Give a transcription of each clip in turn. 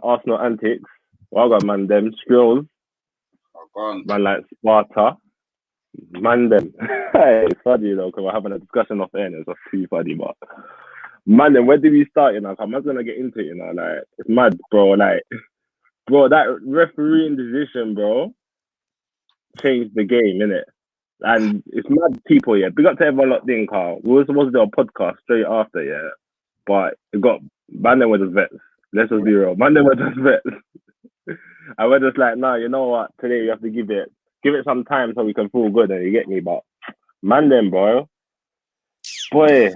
Arsenal Antics. Well, I got man them Skrills, Oh, go on. man like Sparta, man them. Hey, it's funny though, because we're having a discussion off air and it's just too funny, but man then where do we start, you know? I'm not gonna get into it, you know, like it's mad, bro. Like, bro, that refereeing decision, bro, changed the game, innit? And it's mad people, yeah. Big up to everyone locked in, Carl. We were supposed to do a podcast straight after, yeah. But it got man them with the vets. Let's just be real. Man them with the vets. And we're just like, nah, you know what? Today you have to give it some time so we can feel good, and you get me. But man them, bro. Boy,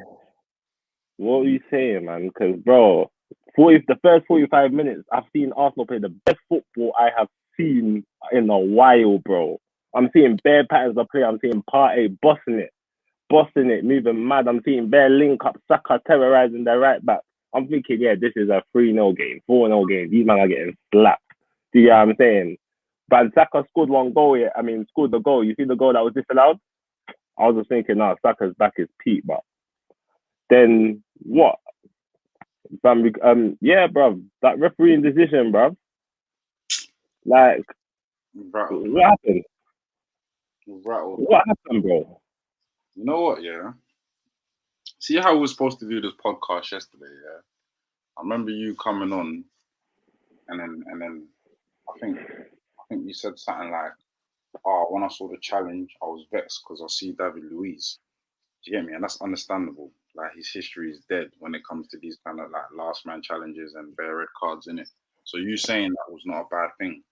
what are you saying, man? Because bro, the first 45 minutes, I've seen Arsenal play the best football I have seen in a while, bro. I'm seeing bare patterns of play. I'm seeing Partey bossing it, moving mad. I'm seeing bare link up, Saka terrorizing their right back. I'm thinking, yeah, this is a 3-0 game, 4-0 game. These men are getting slapped. Do you know what I'm saying? But Saka scored one goal, yeah. I mean, scored the goal. You see the goal that was disallowed? I was just thinking, nah, Saka's back is peak, but then what? Yeah, bruv, that refereeing decision, bruv. Like, Rattled, what happened? Rattled. What happened, bro? You know what, yeah? See how we were supposed to do this podcast yesterday, yeah? I remember you coming on, and then I think you said something like, "Oh, when I saw the challenge, I was vexed because I see David Luiz." Do you get me? And that's understandable. Like, his history is dead when it comes to these kind of like last man challenges and bare red cards in it. So you saying that was not a bad thing,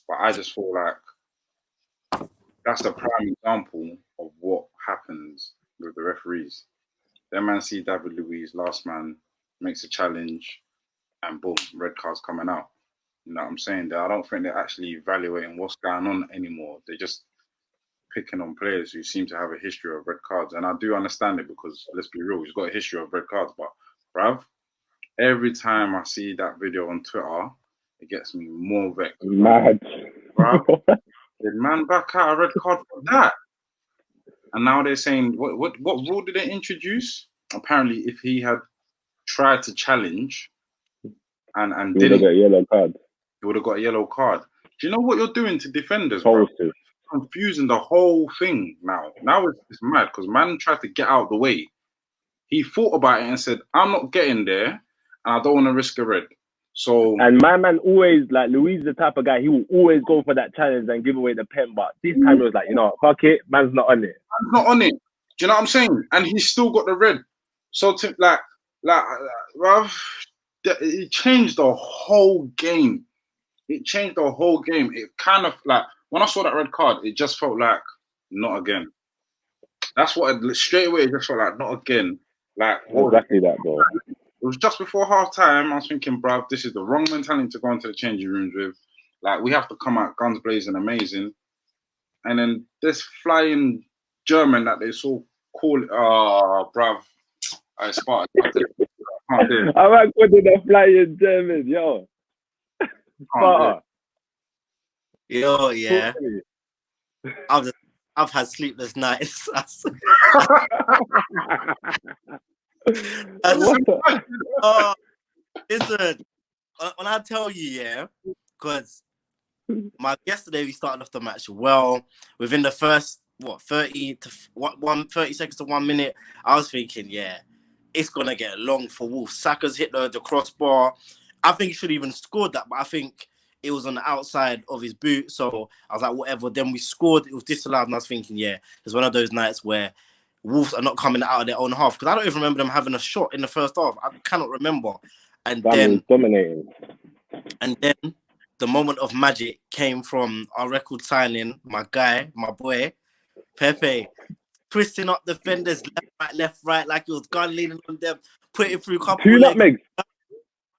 but I just feel like that's a prime example of what happens with the referees. That man see David Luiz, last man, makes a challenge, and boom, red cards coming out. You know what I'm saying? I don't think they're actually evaluating what's going on anymore. They're just picking on players who seem to have a history of red cards. And I do understand it because, let's be real, he's got a history of red cards. But, bruv, every time I see that video on Twitter, it gets me more vexed. Mad. Bruv, did man back out a red card for that? And now they're saying, what rule did they introduce? Apparently, if he had tried to challenge and He would have didn't, got a yellow card. he would have got a yellow card. Do you know what you're doing to defenders, bro? Confusing the whole thing now. Now it's mad because man tried to get out of the way. He thought about it and said, I'm not getting there and I don't want to risk a red. So, and my man always, like, Luis, the type of guy, he will always go for that challenge and give away the pen. But this time it was like, you know, fuck it, man's not on it. Man's not on it. Do you know what I'm saying? And he's still got the red. So, bruv, it changed the whole game. It changed the whole game. It kind of like, when I saw that red card, it just felt like, not again. That's what straight away it just felt like, not again. Like, exactly that, bro. It was just before half time. I was thinking, bruv, this is the wrong mentality to go into the changing rooms with. Like, we have to come out guns blazing, amazing. And then this flying German that they so call it, bruv, I Sparta. I might go to the flying German, yo. Sparta. Yo, yeah. I've had sleepless nights. Listen, when I tell you, yeah, because yesterday we started off the match well. Within the first 30 seconds to 1 minute, I was thinking, yeah, it's gonna get long for Wolves. Saka's hit the crossbar. I think he should have even scored that, but I think it was on the outside of his boot. So I was like, whatever. Then we scored. It was disallowed, and I was thinking, yeah, it's one of those nights where Wolves are not coming out of their own half, because I don't even remember them having a shot in the first half. I cannot remember. And then dominating. And then the moment of magic came from our record signing, my guy, my boy, Pepe, twisting up defenders left, right, like he was gun leaning on them, putting through a couple Two nutmegs.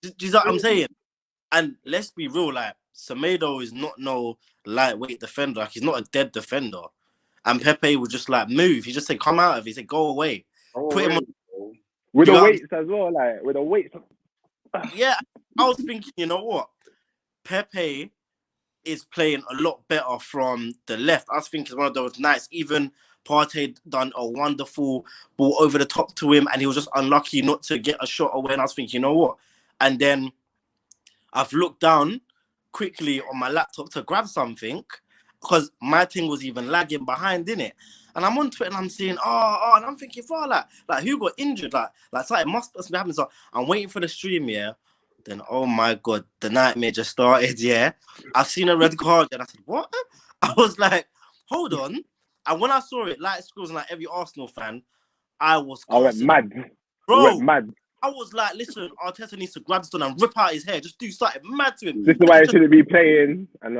Do you know what I'm saying? And let's be real, like, Semedo is not no lightweight defender. Like, he's not a dead defender. And Pepe would just like move. He just say, come out of it. He said, go away. Put him on. With the weights as well, like with the weights. Yeah, I was thinking, you know what? Pepe is playing a lot better from the left. I was thinking it's one of those nights. Even Partey done a wonderful ball over the top to him, and he was just unlucky not to get a shot away. And I was thinking, you know what? And then I've looked down quickly on my laptop to grab something because my thing was even lagging behind in it. And I'm on Twitter and I'm seeing, and I'm thinking, like who got injured? Like something must be happening. So I'm waiting for the stream, yeah. Then, oh my God, the nightmare just started, yeah. I seen a red card and I said, what? I was like, hold on. And when I saw it, like schools and like every Arsenal fan, I was I went mad. Bro, I was like, listen, Arteta needs to grab this one and rip out his hair. Just do something mad to him. This is why he shouldn't be playing. And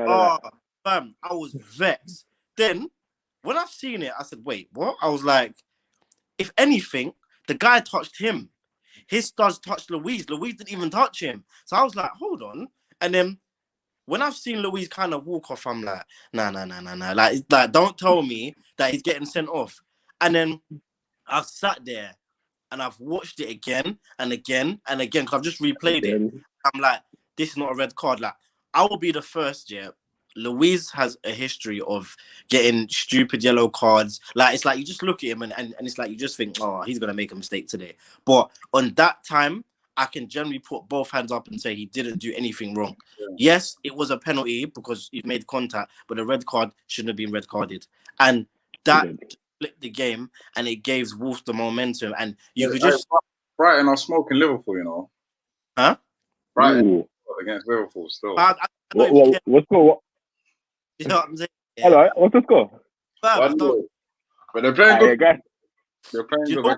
fam, I was vexed. Then, when I've seen it, I said, wait, what? I was like, if anything, the guy touched him. His studs touched Louise. Louise didn't even touch him. So I was like, hold on. And then when I've seen Louise kind of walk off, I'm like, nah. Like, don't tell me that he's getting sent off. And then I've sat there and I've watched it again and again and again because I've just replayed it. I'm like, this is not a red card. Like, I will be the first, yeah. Louise has a history of getting stupid yellow cards. Like, it's like you just look at him and it's like you just think, oh, he's going to make a mistake today. But on that time, I can generally put both hands up and say he didn't do anything wrong. Yeah. Yes, it was a penalty because you've made contact, but the red card shouldn't have been red carded. And that flipped the game and it gave Wolves the momentum. And you could just... Brighton are smoking Liverpool, you know. Huh? Brighton against Liverpool still. What's score? You know what I'm saying? Yeah. Hello, what's the score? But they're playing good. They're playing good.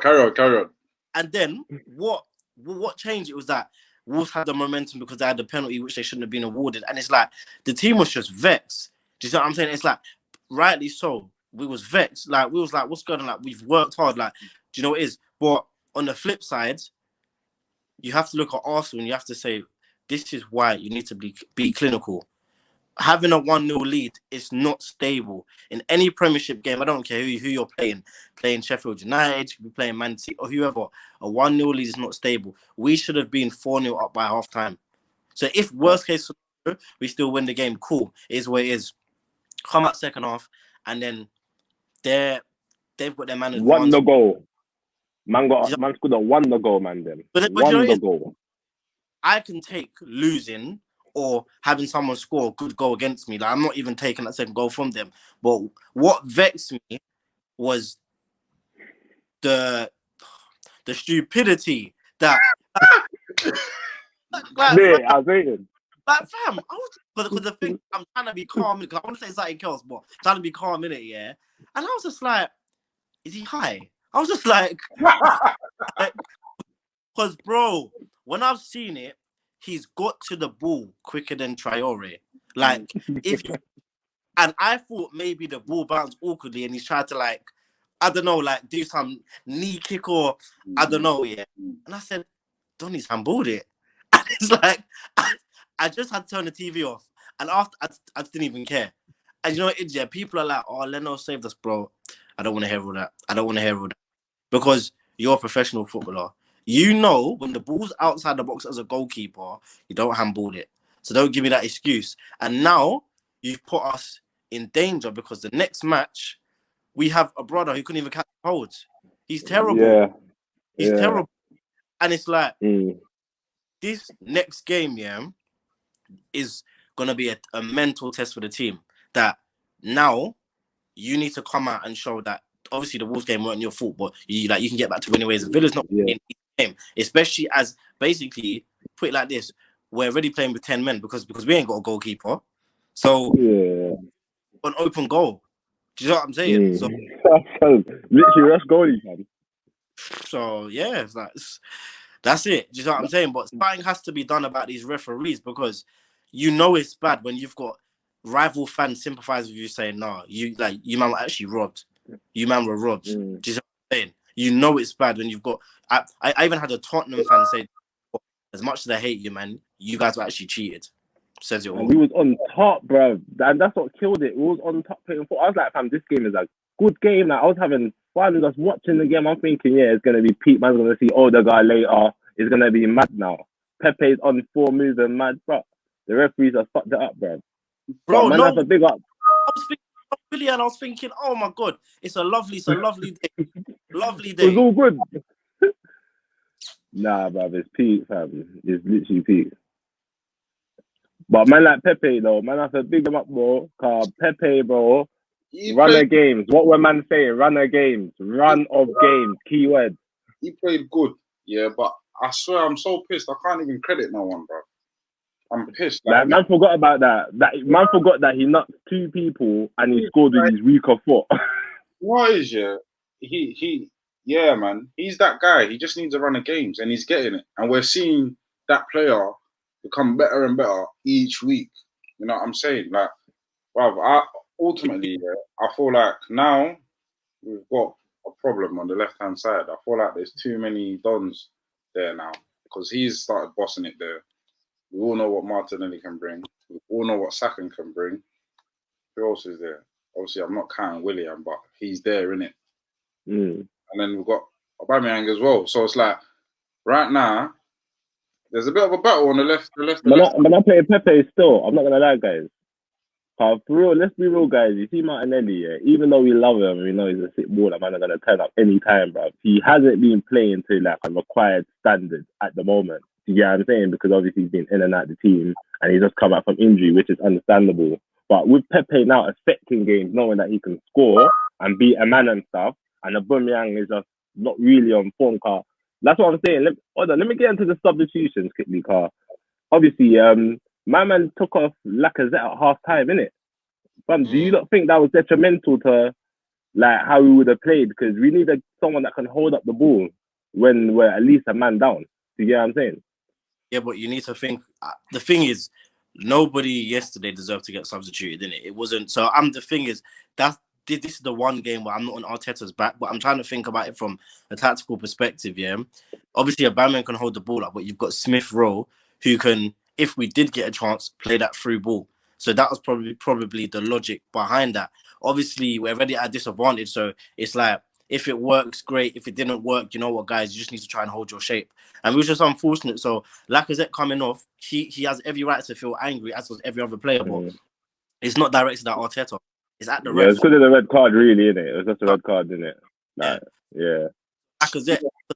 Carry on. And then what changed? It was that Wolves had the momentum because they had the penalty which they shouldn't have been awarded. And it's like the team was just vexed. Do you see what I'm saying? It's like, rightly so. We was vexed. Like, we was like, what's going on? Like, we've worked hard. Like, do you know what it is? But on the flip side, you have to look at Arsenal and you have to say, this is why you need to be clinical. Having a 1-0 lead is not stable. In any Premiership game, I don't care who you're playing Sheffield United, you could be playing Man City or whoever, a 1-0 lead is not stable. We should have been 4-0 up by half time. So if worst case scenario, we still win the game, cool. It is what it is. Come out second half, and then they've got their man advanced. 1 goal. Man scored a 1 goal, man. Then but 1 goal. I can take losing or having someone score a good goal against me. Like, I'm not even taking that second goal from them. But what vexed me was the stupidity that... I was waiting. Like, fam, because the thing, I'm trying to be calm, because I want to say something else, but I'm trying to be calm in it, yeah? And I was just like, is he high? I was just like, because, bro, when I've seen it, he's got to the ball quicker than Traore. Like, and I thought maybe the ball bounced awkwardly and he's tried to, like, I don't know, like, do some knee kick or, I don't know, yeah. And I said, Donny's handballed it. And it's like, I just had to turn the TV off. And after, I didn't even care. And you know what, yeah, people are like, oh, Leno saved us, bro. I don't want to hear all that. Because you're a professional footballer. You know when the ball's outside the box as a goalkeeper, you don't handball it. So don't give me that excuse. And now you've put us in danger because the next match, we have a brother who couldn't even catch hold. He's terrible. Yeah. He's terrible. And it's like, this next game, yeah, is going to be a mental test for the team. That now you need to come out and show that obviously the Wolves game weren't your fault, but you can get back to winning ways. Villa's not in the game, especially as basically, put it like this, we're already playing with 10 men because we ain't got a goalkeeper. So an open goal. Do you know what I'm saying? So literally that's goalie, man. So yeah, it's like, that's it. Do you know what I'm saying? But something has to be done about these referees because you know it's bad when you've got rival fans sympathize with you saying, no, you man were actually robbed. You man were robbed. Do you know what I'm saying? You know it's bad when you've got... I even had a Tottenham fan say, as much as I hate you, man, you guys were actually cheated. Says it all. We was on top, bro. And that's what killed it. We was on top playing football. I was like, fam, this game is a good game. Like, I was having fun just watching the game. I'm thinking, yeah, it's going to be Pete. Man's going to see the guy later. It's going to be mad now. Pepe's on 4 moves and mad, bro. The referees have fucked it up, bro. Bro, man, that's a big up. I was thinking, oh my God, it's a lovely day. Lovely day. It was all good. Nah, bro, it's Pete, fam. It's literally Pete. But man like Pepe though, man, I have to big him up, bro. Cause Pepe, bro, runner games. What were man saying? Runner games, run of games. Keyword. He played good, yeah, but I swear I'm so pissed. I can't even credit no one, bro. I'm pissed. Like, man forgot about that. Man forgot that he knocked 2 people and he scored with his weaker foot. What is yeah, man. He's that guy. He just needs to run the games and he's getting it. And we're seeing that player become better and better each week. You know what I'm saying? Like, wow, ultimately, I feel like now we've got a problem on the left-hand side. I feel like there's too many dons there now because he's started bossing it there. We all know what Martinelli can bring. We all know what Saka can bring. Who else is there? Obviously, I'm not counting William, but he's there, innit? And then we've got Aubameyang as well. So it's like, right now, there's a bit of a battle on the left. But I play Pepe still. I'm not going to lie, guys. For real, let's be real, guys. You see Martinelli, yeah? Even though we love him, we know he's a sick baller, man, are going to turn up any time, bro. He hasn't been playing to like a required standard at the moment. You get what I'm saying? Because obviously he's been in and out of the team and he's just come out from injury, which is understandable. But with Pepe now affecting games, knowing that he can score and beat a man and stuff, and Aubameyang is just not really on form, car. That's what I'm saying. Let me get into the substitutions quickly, car. Obviously, my man took off Lacazette at half time, innit? Fam, do you not think that was detrimental to like how we would have played? Because we needed someone that can hold up the ball when we're at least a man down. Do you get what I'm saying? Yeah, but you need to think. The thing is, nobody yesterday deserved to get substituted, didn't it? It wasn't. So the thing is, this is the one game where I'm not on Arteta's back, but I'm trying to think about it from a tactical perspective. Yeah, obviously Aubameyang can hold the ball up, but you've got Smith Rowe who can, if we did get a chance, play that through ball. So that was probably the logic behind that. Obviously, we're already at a disadvantage, so it's like, if it works, great. If it didn't work, you know what, guys, you just need to try and hold your shape. And it was just unfortunate. So Lacazette coming off, he has every right to feel angry, as does every other player, but it's not directed at Arteta. It's at the ref. Yeah, it's because of the red card, really, innit? It was just a red card, innit? Like, yeah. Lacazette, I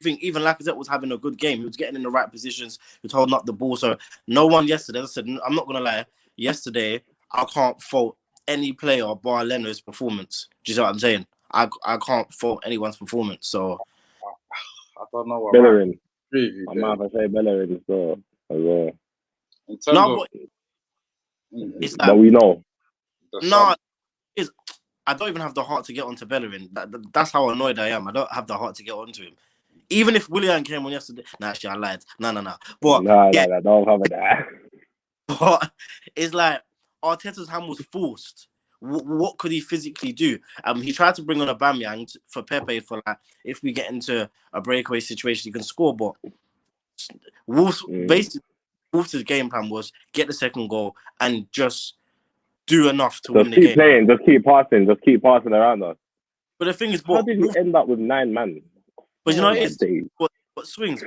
think even Lacazette was having a good game. He was getting in the right positions. He was holding up the ball. So no one yesterday, as I said, I'm not going to lie, yesterday, I can't fault any player bar Leno's performance. Do you know what I'm saying? I can't fault anyone's performance. So I don't know what Bellerin. I might have to say Bellerin as well. In terms of, it's like, but we know. I don't even have the heart to get onto Bellerin. That's how annoyed I am. I don't have the heart to get onto him. Even if Willian came on yesterday, actually I lied. No. But don't cover that. But it's like Arteta's hand was forced. What could he physically do? He tried to bring on Aubameyang for Pepe for like, if we get into a breakaway situation, he can score. But basically, Wolves' game plan was get the second goal and just do enough to win the game. Playing, just keep passing around us. But the thing is, how did we end up with 9 men? But you know, it is what swings.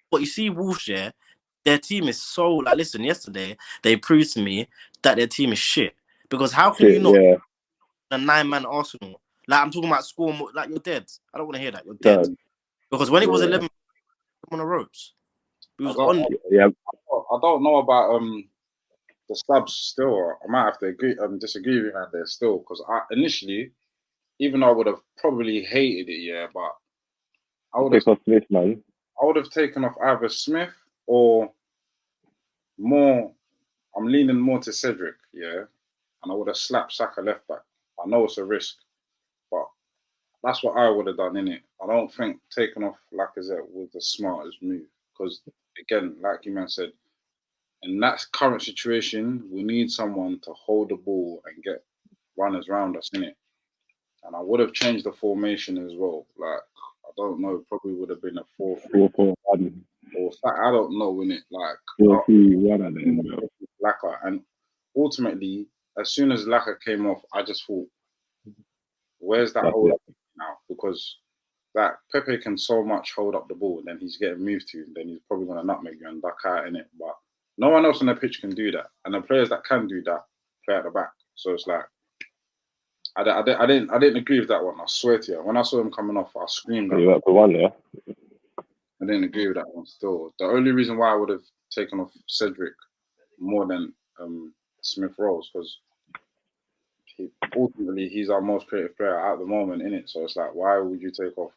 What you see, Wolves, yeah, their team is so like. Listen, yesterday they proved to me that their team is shit. Because how can you not a 9-man Arsenal? Like, I'm talking about score more, like, you're dead. I don't want to hear that. You're dead. Because when it was 11 on the ropes, it was I don't know about the subs still. I might have to disagree with you out there still. Because initially, even though I would have probably hated it, but I would have Smith, man. I would have taken off either Smith or more. I'm leaning more to Cedric, and I would have slapped Saka left back. I know it's a risk, but that's what I would have done, innit? I don't think taking off Lacazette was the smartest move because, again, like you man said, in that current situation, we need someone to hold the ball and get runners round us, innit? And I would have changed the formation as well. Like, I don't know, probably would have been a 4-3-1. Or I don't know, innit? Like, 4-3-1 Laka. And ultimately, as soon as Laka came off, I just thought, where's that hold up now? Because that Pepe can so much hold up the ball, and then he's getting moved to, and then he's probably going to nutmeg you and duck out in it. But no one else on the pitch can do that. And the players that can do that play at the back. So it's like, I didn't agree with that one. I swear to you. When I saw him coming off, I screamed. You went for one, yeah? I didn't agree with that one still. The only reason why I would have taken off Cedric more than Smith Rowe because ultimately he's our most creative player at the moment, innit? So it's like, why would you take off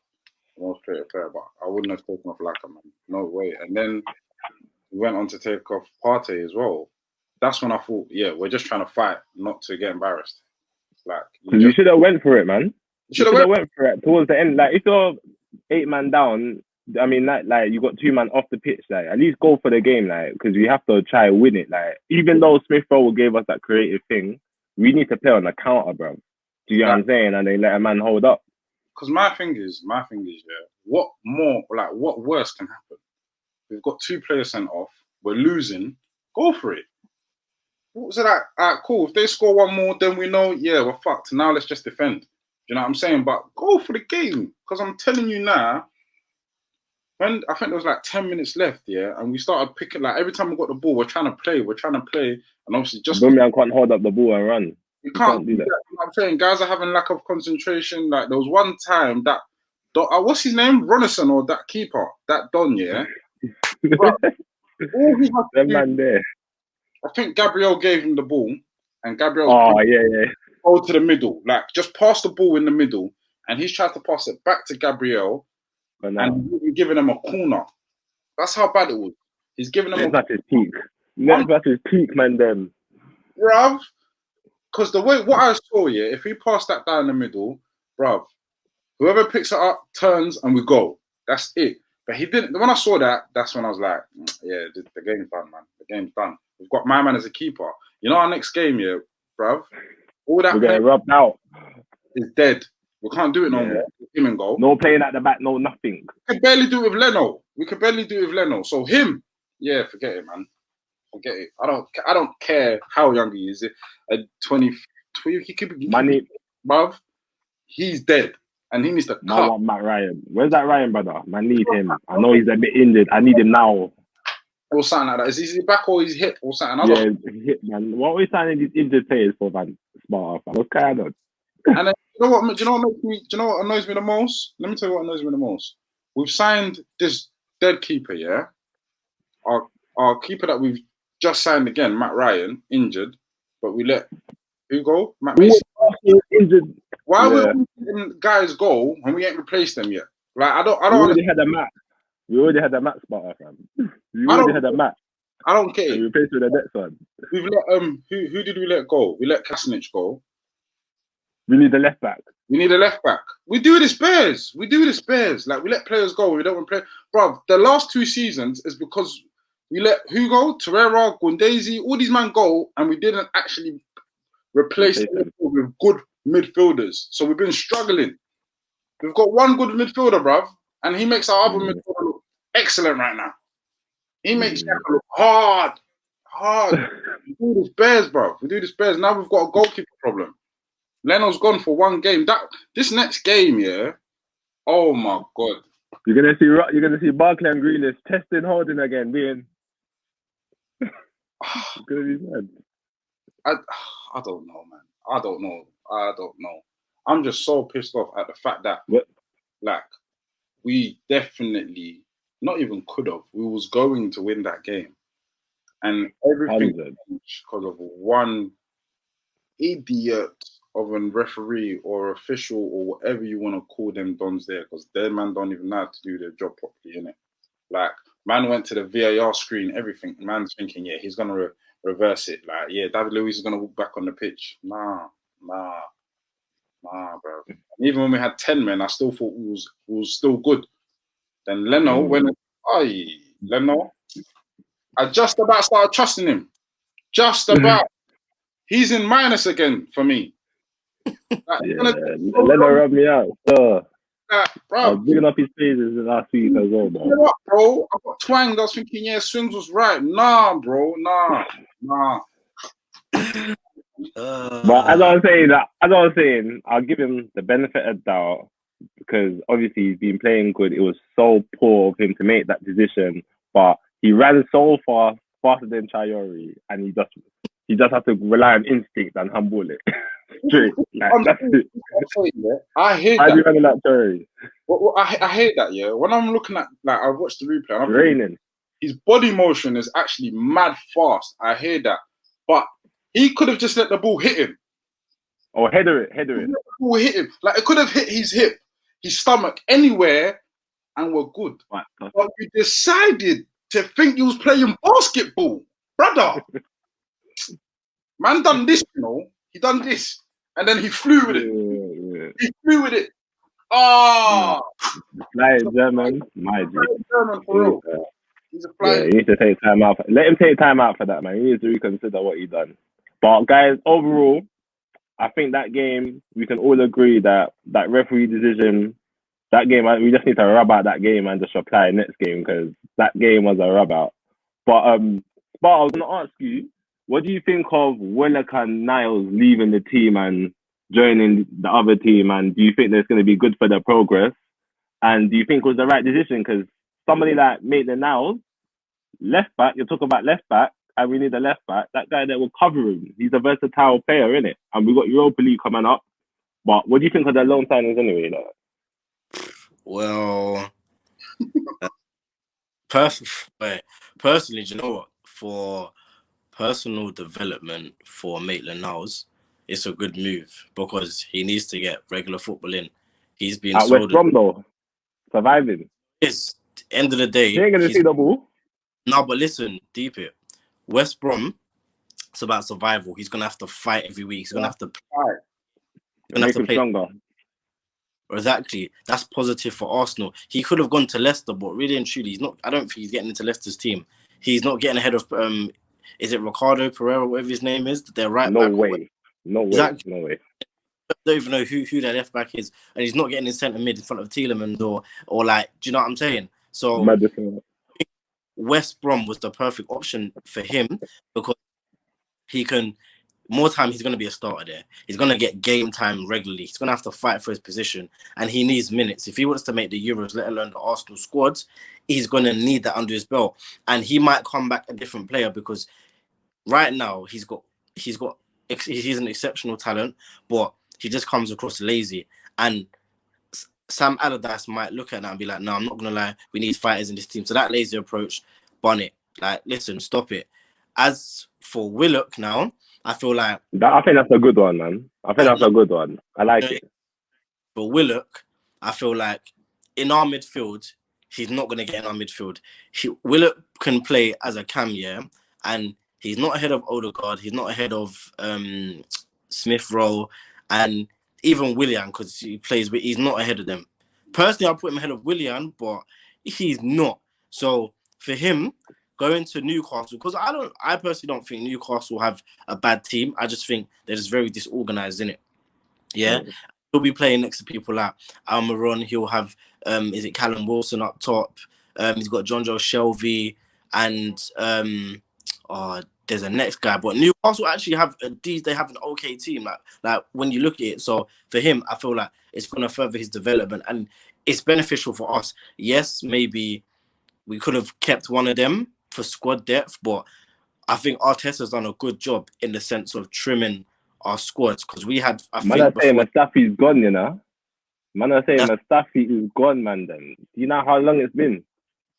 the most creative player? But I wouldn't have taken off Laka, man. No way. And then we went on to take off Partey as well. That's when I thought, yeah, we're just trying to fight not to get embarrassed. Like you should have went for it, man. You should have went for it towards the end. Like if you're 8 man down, I mean, like you got 2 man off the pitch. Like at least go for the game, like because we have to try and win it. Like even though Smith Rowe gave us that creative thing, we need to play on the counter, bro. Do you know what I'm saying? And they let a man hold up. Because my thing is, yeah. What worse can happen? We've got 2 players sent off. We're losing. Go for it. So that cool. If they score 1 more, then we know, yeah, we're fucked. Now let's just defend. Do you know what I'm saying? But go for the game. Because I'm telling you now, when I think there was like 10 minutes left, yeah, and we started picking, like every time we got the ball, we're trying to play, and obviously just Birmingham can't hold up the ball and run. You can't do that. You know what I'm saying? Guys are having lack of concentration. Like there was one time that what's his name? Ronison or that keeper, that Don, yeah. But all he had to do, man there. I think Gabriel gave him the ball, and Gabriel go to the middle, like just pass the ball in the middle, and he's tried to pass it back to Gabriel, and he's giving him a corner. That's how bad it was. He's giving him that's his peak. That's his peak, man. Them, bruv. Because the way what I saw, yeah, if he passed that down the middle, bruv, whoever picks it up turns and we go. That's it. But he didn't. When I saw that, that's when I was like, yeah, the game's done, man. The game's done. We've got my man as a keeper. You know, our next game, yeah, bruv, all that we're getting rubbed out. Is dead. We can't do it no more. Him and goal. No playing at the back, no nothing. We could barely do it with Leno. So him, yeah, forget it, man. Forget it. I don't care how young he is. At 20, he could be money, bruv. He's dead, and he needs to cut. I want Matt Ryan. Where's that Ryan, brother? I need him. I know he's a bit injured. I need him now. Or something like that. Is he back or his hip or something? Yeah, hip, man. What are we signing these injured players for, man? Smart, man. What's going on? And then, do you know what annoys me the most? Let me tell you what annoys me the most. We've signed this dead keeper, yeah. Our keeper that we've just signed again, Matt Ryan, injured, but we let who go? Matt Mason. Injured. Why are we letting guys go when we ain't replaced them yet? Like I don't. We already had a Matt. We already had a Matt spot, fam. We already had a Matt. I don't get it. We replaced with the next one. We've let who did we let go? We let Kasnic go. We need a left back. We need a left back. We do this Bears. Like we let players go. We don't want to play. Bro, the last 2 seasons is because we let who go? Torreira, Gundezi, all these men go, and we didn't actually replace them with good midfielders. So we've been struggling. We've got one good midfielder, bruv, and he makes our other midfielder look excellent right now. He makes it look hard. We do this Bears, bruv. Now we've got a goalkeeper problem. Leno's gone for 1 game. This next game, yeah. Oh my God. You're gonna see Barkley and Grealish testing holding again, being. It's gonna be mad. I don't know, man. I don't know. I'm just so pissed off at the fact that, like, we definitely not even could have. We was going to win that game, and everything because of one idiot of a referee or official or whatever you want to call them dons there, because their man don't even know how to do their job properly, innit? Like, man went to the VAR screen, everything. Man's thinking, yeah, he's gonna reverse it. Like, yeah, David Luiz is gonna walk back on the pitch. Nah, bro. And even when we had 10 men, I still thought we was still good. Then Leno Leno. I just about started trusting him. Just about. He's in minus again for me. Like, Leno rubbed me out. So, bro, I was digging up his pages last week as well, bro. You know what, bro? I got twanged. I was thinking, yeah, Swings was right. Nah, bro. Nah. But as I was saying, I'll give him the benefit of doubt because obviously he's been playing good. It was so poor of him to make that decision, but he ran so fast, faster than Chayori, and he just has to rely on instinct and humble it. Straight. Like, that's it. I hate that. How do you running that Chayori? Well, I hate that, yeah. When I'm looking at, like, I watched the replay. It's raining. his body motion is actually mad fast. I hear that, but he could have just let the ball hit him. Or header it. Let the ball hit him. Like it could have hit his hip, his stomach, anywhere, and we're good. Right. But you decided to think you was playing basketball, brother. Man done this, you know. He done this, and then he flew with it. Yeah. He flew with it. Ah, Flying German, my G. German for real. He's a Yeah, flying. you need to take time out. Let him take time out for that, man. He needs to reconsider what he done. But guys, overall, I think that game, we can all agree that that referee decision, that game, we just need to rub out that game and just apply next game because that game was a rub out. But I was gonna ask you, what do you think of Willock and Niles leaving the team and joining the other team? And do you think that's going to be good for their progress? And do you think it was the right decision? Because somebody like Maitland Niles, left back, you're talking about left back, and we need a left back. That guy that will cover him. He's a versatile player, innit? And we've got Europa League coming up. But what do you think of their loan signings anyway? Like? Well, personally, do you know what? For personal development for Maitland Niles, it's a good move because he needs to get regular football in. He's been At West Brom though, surviving. It's end of the day. He ain't gonna see the ball. No, but listen, deep it. West Brom, it's about survival. He's gonna have to fight every week. He's gonna have to fight. He's gonna have to play stronger. Exactly. That's positive for Arsenal. He could have gone to Leicester, but really and truly, he's not. I don't think he's getting into Leicester's team. He's not getting ahead of is it Ricardo Pereira, whatever his name is? They're right no back. Way. No way. Exactly. No way. I don't even know who their left back is, and he's not getting in centre mid in front of Tielemans or like, do you know what I'm saying? So West Brom was the perfect option for him because he can. More time, he's going to be a starter there. He's going to get game time regularly. He's going to have to fight for his position, and he needs minutes. If he wants to make the Euros, let alone the Arsenal squads, he's going to need that under his belt. And he might come back a different player because right now he's an exceptional talent, but he just comes across lazy. And Sam Allardyce might look at that and be like, "No, I'm not going to lie. We need fighters in this team." So that lazy approach, bun it. Like, listen, stop it. As for Willock now, I feel like I think that's a good one, man. I think that's a good one. I like it. For Willock, I feel like in our midfield, he's not going to get in our midfield. Willock can play as a cam, yeah, and he's not ahead of Odegaard. He's not ahead of Smith Rowe, and even Willian because he plays, but he's not ahead of them. Personally, I'll put him ahead of Willian, but he's not. So for him, going to Newcastle, because I personally don't think Newcastle have a bad team. I just think they're just very disorganized in it. Yeah. He'll be playing next to people like Almiron. He'll have is it Callum Wilson up top? He's got John Joe Shelby and there's a next guy. But Newcastle actually have they have an okay team. Like when you look at it. So for him, I feel like it's gonna further his development and it's beneficial for us. Yes, maybe we could have kept one of them for squad depth, but I think Arteta's done a good job in the sense of trimming our squads because we had. Man, I say Mustafi's gone, you know. Man, I say Mustafi is gone, man. Then do you know how long it's been?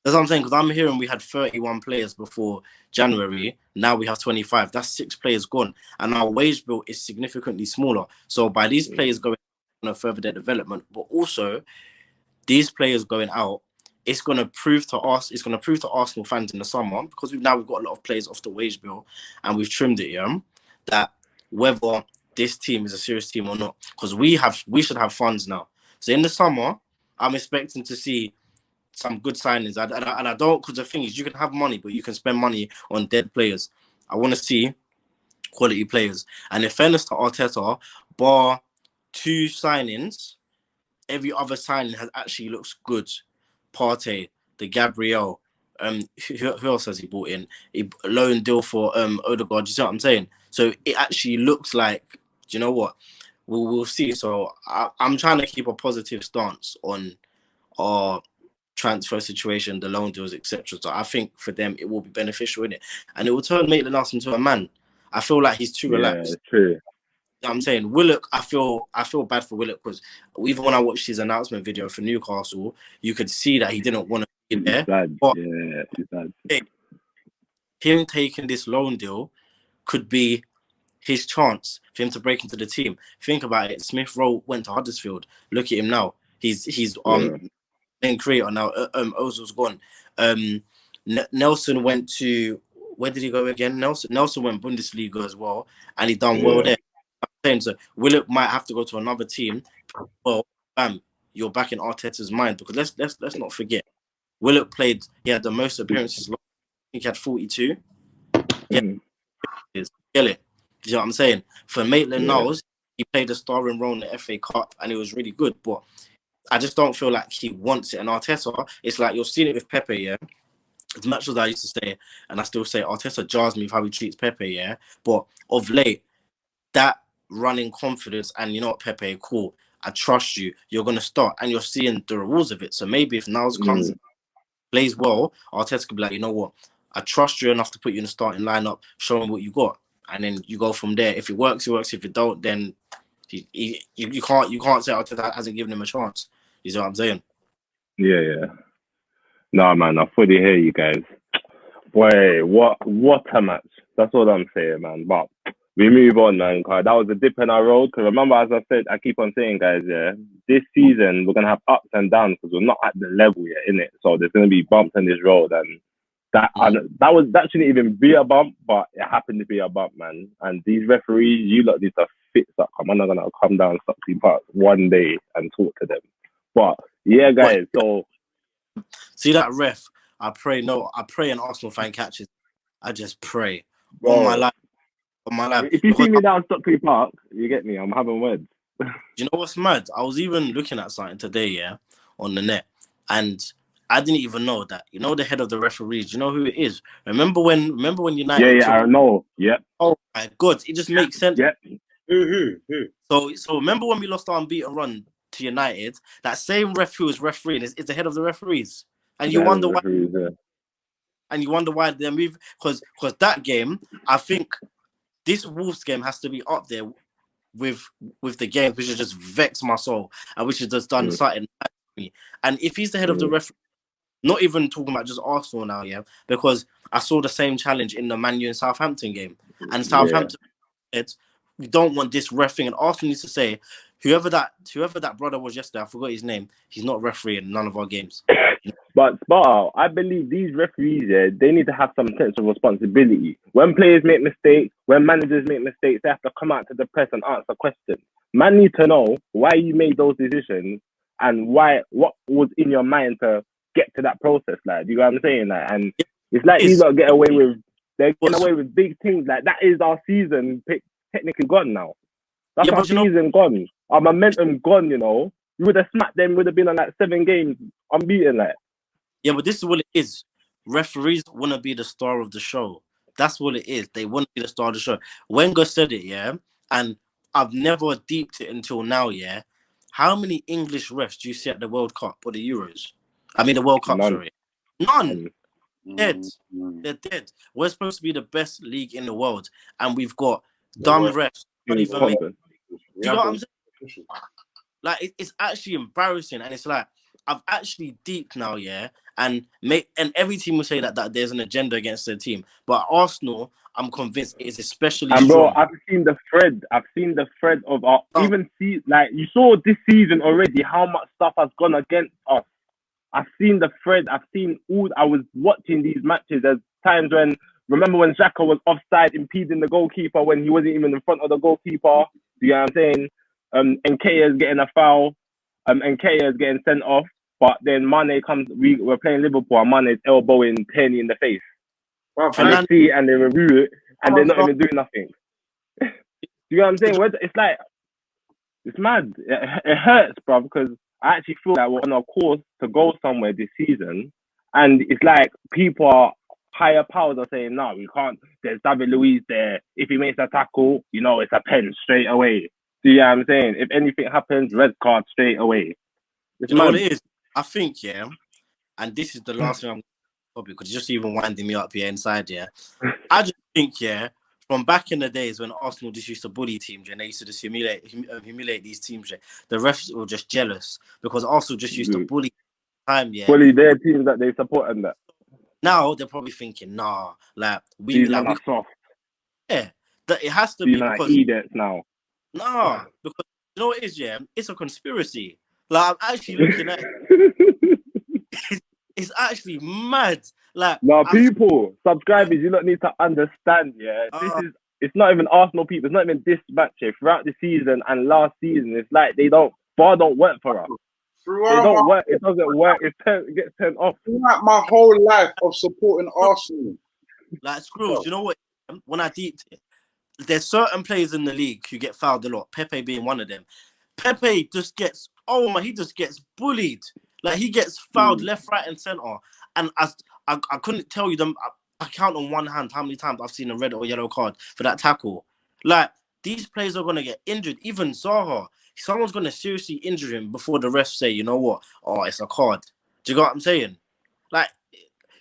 That's what I'm saying because I'm hearing we had 31 players before January. Now we have 25. That's 6 players gone, and our wage bill is significantly smaller. So by these players going further their development, but also these players going out. It's going to prove to us, it's going to prove to Arsenal fans in the summer, because we've got a lot of players off the wage bill and we've trimmed it, yeah, that whether this team is a serious team or not, because we should have funds now. So in the summer, I'm expecting to see some good signings. And I don't, because the thing is, you can have money, but you can spend money on dead players. I want to see quality players. And in fairness to Arteta, bar 2 signings, every other signing has actually looks good. Partey, the Gabriel, who else has he brought in? A loan deal for Odegaard. Do you see what I'm saying? So it actually looks like, do you know what? We'll see. So I'm trying to keep a positive stance on our transfer situation, the loan deals, etc. So I think for them it will be beneficial in it, and it will turn Maitland-Niles into a man. I feel like he's too relaxed. Yeah, true. I'm saying Willock, I feel bad for Willock because even when I watched his announcement video for Newcastle, you could see that he didn't want to Yeah, sad. but Yeah, he's sad. him taking this loan deal could be his chance for him to break into the team. Think about it. Smith Rowe went to Huddersfield. Look at him now. He's Yeah. main creator now. Ozil's gone. Nelson went to, where did he go again? Nelson went Bundesliga as well, and he done well there. I'm saying, so Willock might have to go to another team. Well, bam, you're back in Arteta's mind, because let's not forget, Willock played. He had the most appearances. I think he had 42. Yeah, get it. You know what I'm saying? For Maitland-Niles, he played a starring role in the FA Cup, and it was really good. But I just don't feel like he wants it. And Arteta, it's like you're seeing it with Pepe, yeah. As much as I used to say, and I still say, Arteta jars me with how he treats Pepe, yeah. But of late, that running confidence, and you know what, Pepe, cool, I trust you. You're gonna start, and you're seeing the rewards of it. So maybe if Niles comes, plays well, Arteta could be like, you know what, I trust you enough to put you in the starting lineup, show him what you got, and then you go from there. If it works, it works. If it don't, then you can't say Arteta hasn't given him a chance. You see what I'm saying? Yeah. Nah, man, I fully hear you guys. Boy, what a match. That's all I'm saying, man. But we move on, man, because that was a dip in our road. Because remember, as I said, I keep on saying, guys, yeah, this season we're gonna have ups and downs because we're not at the level yet, innit? So there's gonna be bumps in this road, and that shouldn't even be a bump, but it happened to be a bump, man. And these referees, you lot need to fix up. I'm not gonna come down Stockley Park one day and talk to them. But yeah, guys, so see that ref. I pray an Arsenal fan catches. I just pray bro, on my life. if you see me down Stockley Park, you get me. I'm having words. Do you know what's mad? I was even looking at something today, yeah, on the net, and I didn't even know that. You know, the head of the referees. You know who it is? Remember when United? Yeah, I know. Yep. Oh my God, it just makes sense. Yep. Who? So remember when we lost our unbeaten run to United? That same ref who was refereeing is the head of the referees, and you wonder why. And you wonder why they're moving, because that game, I think this Wolves game has to be up there with the games which has just vexed my soul and which has just done something to me. And if he's the head of the referee, not even talking about just Arsenal now, yeah, because I saw the same challenge in the Man U and Southampton game, and Southampton said, we don't want this reffing, and Arsenal needs to say, whoever that brother was yesterday, I forgot his name, he's not refereeing none of our games. But I believe these referees, they need to have some sense of responsibility. When players make mistakes, when managers make mistakes, they have to come out to the press and answer questions. Man need to know why you made those decisions and what was in your mind to get to that process. Like, you know what I'm saying? Like, and it's like these lot get away with, they're getting away with big things. Like, that is our season technically gone now. That's our season gone. Our momentum gone, you know. We would have smacked them, would have been on like 7 games unbeaten, like. Yeah, but this is what it is. Referees want to be the star of the show. That's what it is. They want to be the star of the show. Wenger said it, yeah, and I've never deeped it until now, yeah. How many English refs do you see at the World Cup or the Euros? I mean, the World Cup, sorry. None. Dead. They're dead. We're supposed to be the best league in the world, and we've got dumb refs. Do you know what I'm saying? Like, it's actually embarrassing, and it's like, I've actually deep now, yeah, and every team will say that there's an agenda against their team, but Arsenal, I'm convinced, is especially strong. Bro, I've seen the thread of our even see, like, you saw this season already how much stuff has gone against us. I've seen the thread. I've seen I was watching these matches. There's times remember when Xhaka was offside impeding the goalkeeper when he wasn't even in front of the goalkeeper. Do you know what I'm saying? Nketiah is getting a foul. Nketiah is getting sent off. But then Mane comes, we're playing Liverpool, and Mane is elbowing Penny in the face. Wow, and they see it and they review it, and they're not even doing nothing. Do you know what I'm saying? It's like, it's mad. It hurts, bro, because I actually feel like we're on a course to go somewhere this season, and it's like higher powers are saying, no, we can't. There's David Luiz there. If he makes a tackle, you know, it's a pen straight away. Do you know what I'm saying? If anything happens, red card straight away. You know what it is? I think, yeah, and this is the last thing I'm going to talk because you're just even winding me up here inside, yeah. I just think, yeah, from back in the days when Arsenal just used to bully teams and they used to just humiliate these teams, yeah, the refs were just jealous because Arsenal just used to bully time, yeah. Fully their teams that they support and that. Now they're probably thinking, nah, like These men are soft. yeah, that it has to These be men are because idiots now. nah, because you know what it is, yeah, it's a conspiracy. Like I'm actually looking at it's actually mad. Like Now, I'm people, subscribers, you don't need to understand, yeah. It's not even Arsenal people. It's not even this match. Yeah. Throughout the season and last season, it's like VAR don't work for us. They don't work. It doesn't work. It gets turned off. Throughout my whole life of supporting Arsenal, like screws. You know what? When I deeped it, there's certain players in the league who get fouled a lot. Pepe being one of them. Pepe just gets he just gets bullied. Like he gets fouled left, right, and center. And I couldn't tell you them. I count on one hand how many times I've seen a red or yellow card for that tackle. Like these players are gonna get injured. Even Zaha, someone's gonna seriously injure him before the refs say, you know what? Oh, it's a card. Do you get what I'm saying? Like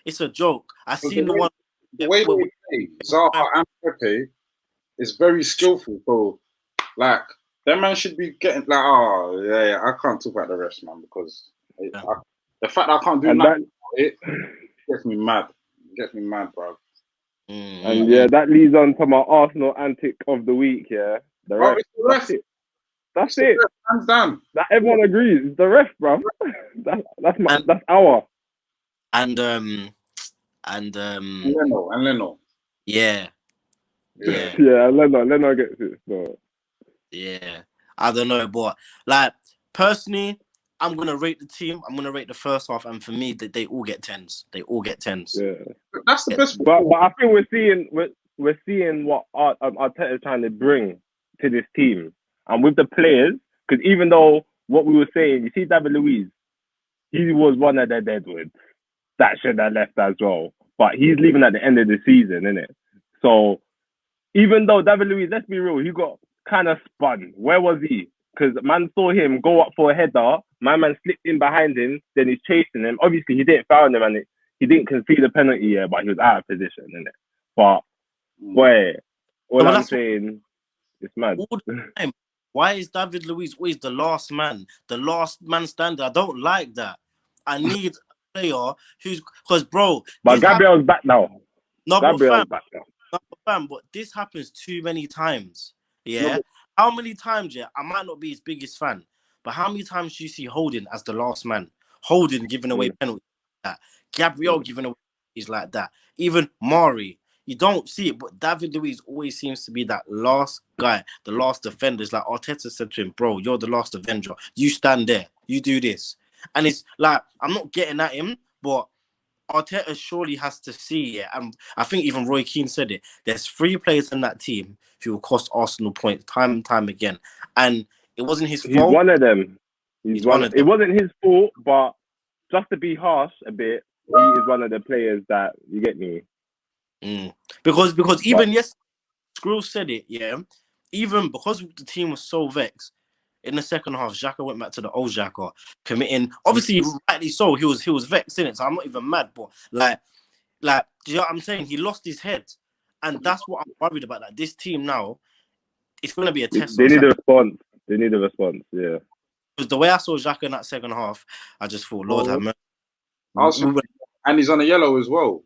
it's a joke. I seen the one. The way they play Zaha and Pepe is very skillful. So, like, that man should be getting like, I can't talk about the rest, man, because the fact that I can't do nothing, it gets me mad. It gets me mad, bro. And yeah, that leads on to my Arsenal antic of the week. Yeah, the ref. That's it. That's it. Hands down. That everyone agrees. It's the ref, bro. That's our. And Leno. Yeah. Yeah, Leno gets it. So. Yeah, I don't know, but like personally, I'm gonna rate the team. I'm gonna rate the first half, and for me, that they all get tens. They all get tens. Yeah, that's the best. But I think we're seeing what Arteta is trying to bring to this team, and with the players. Because even though what we were saying, you see David Luiz, he was one of the deadwoods that should have left as well. But he's leaving at the end of the season, innit? So even though David Luiz, let's be real, he got kind of spun. Where was he? Because man saw him go up for a header. My man slipped in behind him. Then he's chasing him. Obviously, he didn't foul him and he didn't concede the penalty yet, but he was out of position, innit? But boy, all I'm saying, it's mad. All the time. Why is David Luiz always the last man standing? I don't like that. I need a player who's because bro. But Gabriel's back now. No, Gabriel's back now. But this happens too many times. Yeah. How many times? Yeah, I might not be his biggest fan, but how many times do you see Holding as the last man? Holding giving away penalties like that. Gabriel giving away penalties like that. Even Mari. You don't see it, but David Luiz always seems to be that last guy, the last defender. It's like Arteta said to him, bro, you're the last Avenger. You stand there. You do this. And it's like, I'm not getting at him, but Arteta surely has to see it. And I think even Roy Keane said it. There's 3 players in that team who will cost Arsenal points time and time again. And it wasn't his fault. He's one of them. He's one of them. It wasn't his fault, but just to be harsh a bit, he is one of the players that, you get me? Because even Screw said it, yeah. Even because the team was so vexed, in the second half, Xhaka went back to the old Xhaka, committing. Obviously, rightly so. He was vexed in it, so I'm not even mad. But like, do you know what I'm saying? He lost his head, and that's what I'm worried about. Like this team now, it's going to be a test. They need a response. They need a response. Yeah. Because the way I saw Xhaka in that second half, I just thought, Lord have mercy. And he's on a yellow as well.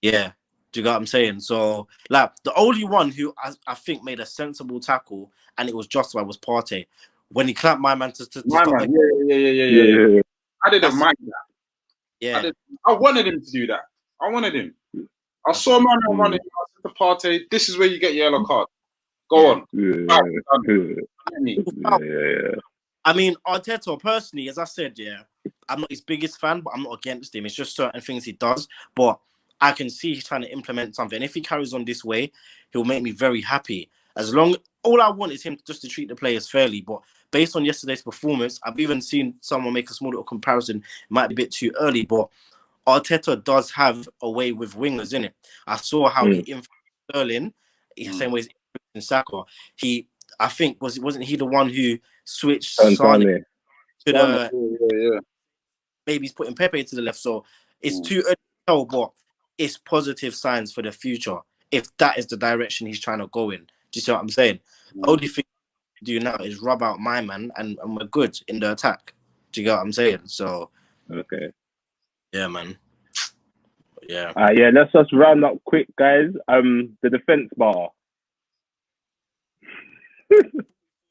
Yeah. Do you get what I'm saying? So, like, the only one who I think made a sensible tackle and it was justified was Partey. When he clamped my man to stop man. Yeah. I didn't mind that. Yeah. I wanted him to do that. I wanted him. I saw my man running to Partey. This is where you get your yellow card. Go on. I mean, Arteta, personally, as I said, I'm not his biggest fan, but I'm not against him. It's just certain things he does. But I can see he's trying to implement something. And if he carries on this way, he'll make me very happy. All I want is him just to treat the players fairly. But based on yesterday's performance, I've even seen someone make a small little comparison. It might be a bit too early, but Arteta does have a way with wingers, innit? I saw how he influenced Sterling, the same way as in Saka. I think, wasn't he the one who switched Sane to the... Maybe he's putting Pepe to the left. So it's too early to tell, but it's positive signs for the future if that is the direction he's trying to go in. Do you see what I'm saying? Only thing to do now is rub out my man and we're good in the attack. Do you get what I'm saying? So Okay. Yeah, man. Yeah. Yeah. Let's just round up quick, guys. The defense bar.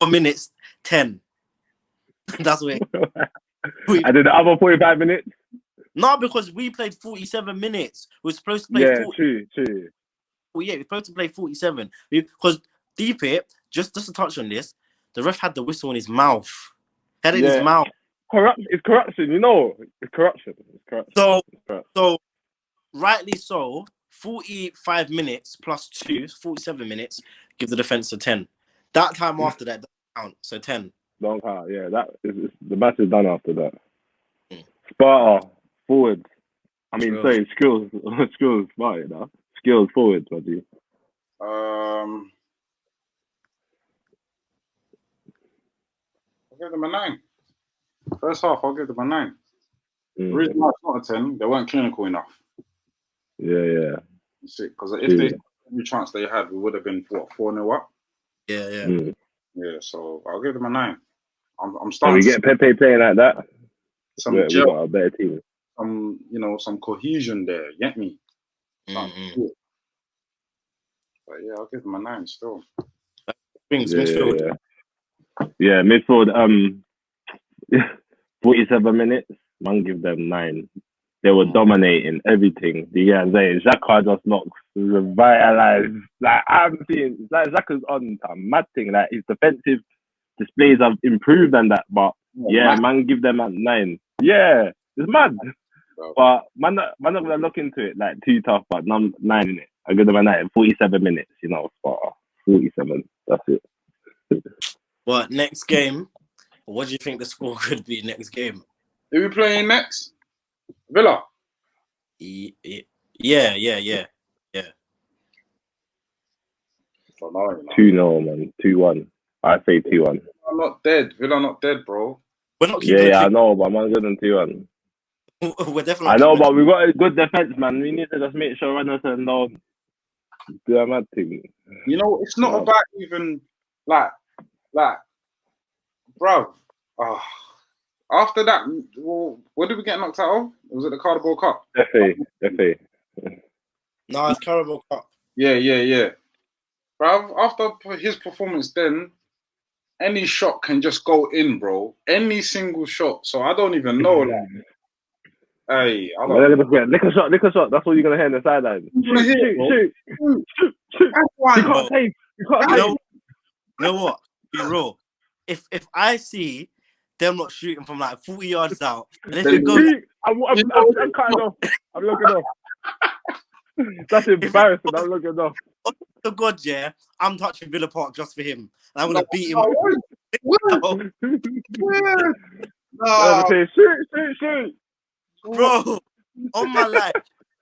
4 minutes 10. That's what. I did the other 45 minutes. No, because we played 47 minutes. We're supposed to play Yeah, 40. true. Well, yeah, we're supposed to play 47. Because deep it, just to touch on this, the ref had the whistle in his mouth. Had it in his Yeah. mouth. It's corruption, you know. It's corruption. So rightly so, 45 minutes plus 47 minutes, give the defense a 10. That time after that doesn't count, so 10. Don't count. Yeah, the match is done after that. Mm. Sparta forwards. I mean, True. sorry, skills. Skills, Sparta, now. Skills forwards, what do you? I'll give them a 9. First half, I'll give them a 9. The reason why it's not a 10, they weren't clinical enough. Yeah. Because if they every chance they had, we would have been 4-0 up. Yeah. Yeah, so I'll give them a 9. I'm And starting. we get Pepe playing like that. Some we got a better team. Some cohesion there. Get me? Mm-hmm. But yeah, I'll give them a 9 still. Midfield. Yeah, midfield. 47 minutes. Man, give them 9. They were dominating everything. Yeah, Xhaka just looks revitalized. Like I'm seeing, it's like Xhaka's on some mad thing. Like his defensive displays have improved and that, but man, give them a 9. Yeah, it's mad. But man not gonna look into it like too tough. But 9 in it. I give them a 9. 47 minutes. You know, Sparta. 47. That's it. But next game, what do you think the score could be next game? Who we playing next? Villa. Yeah. 2-0, man. 2-1. I say 2-1. I'm not dead. Villa not dead, bro. We're not I know, but I'm good than 2-1. We're definitely. I know, but we got a good defense, man. We need to just make sure Anderson don't do a mad thing. You know, it's not about even like, bro. After that, what did we get knocked out of? Was it the Carabao Cup? FA. No, it's Carabao Cup. Yeah. Bro, after his performance then, any shot can just go in, bro. Any single shot. So I don't even know that. Hey, I don't know. Lick a shot. That's all you're going to hear in the sideline. Shoot. You can't save. You know what? Be real. If I see them not shooting from like 40 yards out, and if it goes... I'm cutting off. I'm looking off. That's embarrassing. I'm looking off. Oh God, yeah. I'm touching Villa Park just for him. And I'm going to beat him. Shoot. Bro, on my life,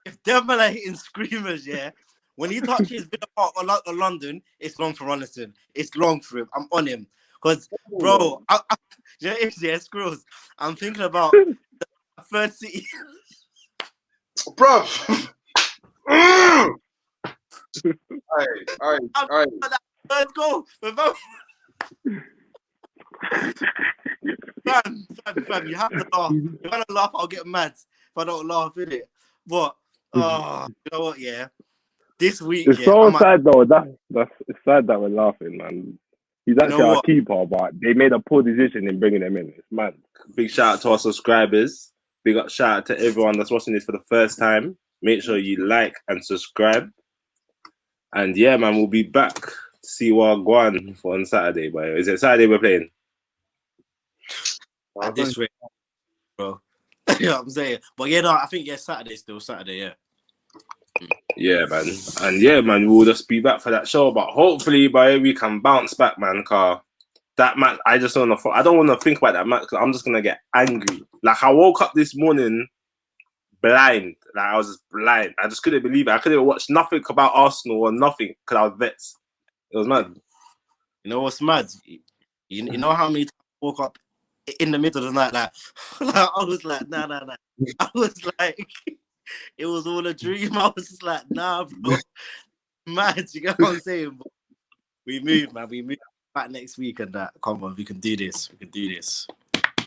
if them are hitting screamers, yeah, when he touches Villa Park or London, it's long for Ronaldson. It's long for him. I'm on him. Because, bro, screws. I'm thinking about the third city. Bro. Let's go. Fam, you have to laugh. If I don't laugh, I'll get mad. If I don't laugh, innit? But, you know what, yeah? This week, it's so sad, though. It's sad that we're laughing, man. He's actually our keeper, but they made a poor decision in bringing him in. It's mad. Big shout out to our subscribers. Big up shout out to everyone that's watching this for the first time. Make sure you like and subscribe. And yeah, man, we'll be back to see what Guan for on Saturday. But is it Saturday we're playing? At this rate, bro. You know what I'm saying? But yeah, no, I think Saturday, yeah. Yeah, man. And yeah, man, we'll just be back for that show. But hopefully, we can bounce back, man. Cause that match, I don't want to think about that match because I'm just gonna get angry. Like I woke up this morning blind. Like I was just blind. I just couldn't believe it. I couldn't watch nothing about Arsenal or nothing because I was vexed. It was mad. You know what's mad? You know how many times I woke up in the middle of the night, like I was like, nah. I was like, it was all a dream. I was just like, nah, bro. Mad, you get what I'm saying? But we move, man. We move back next week and that. Come on, we can do this.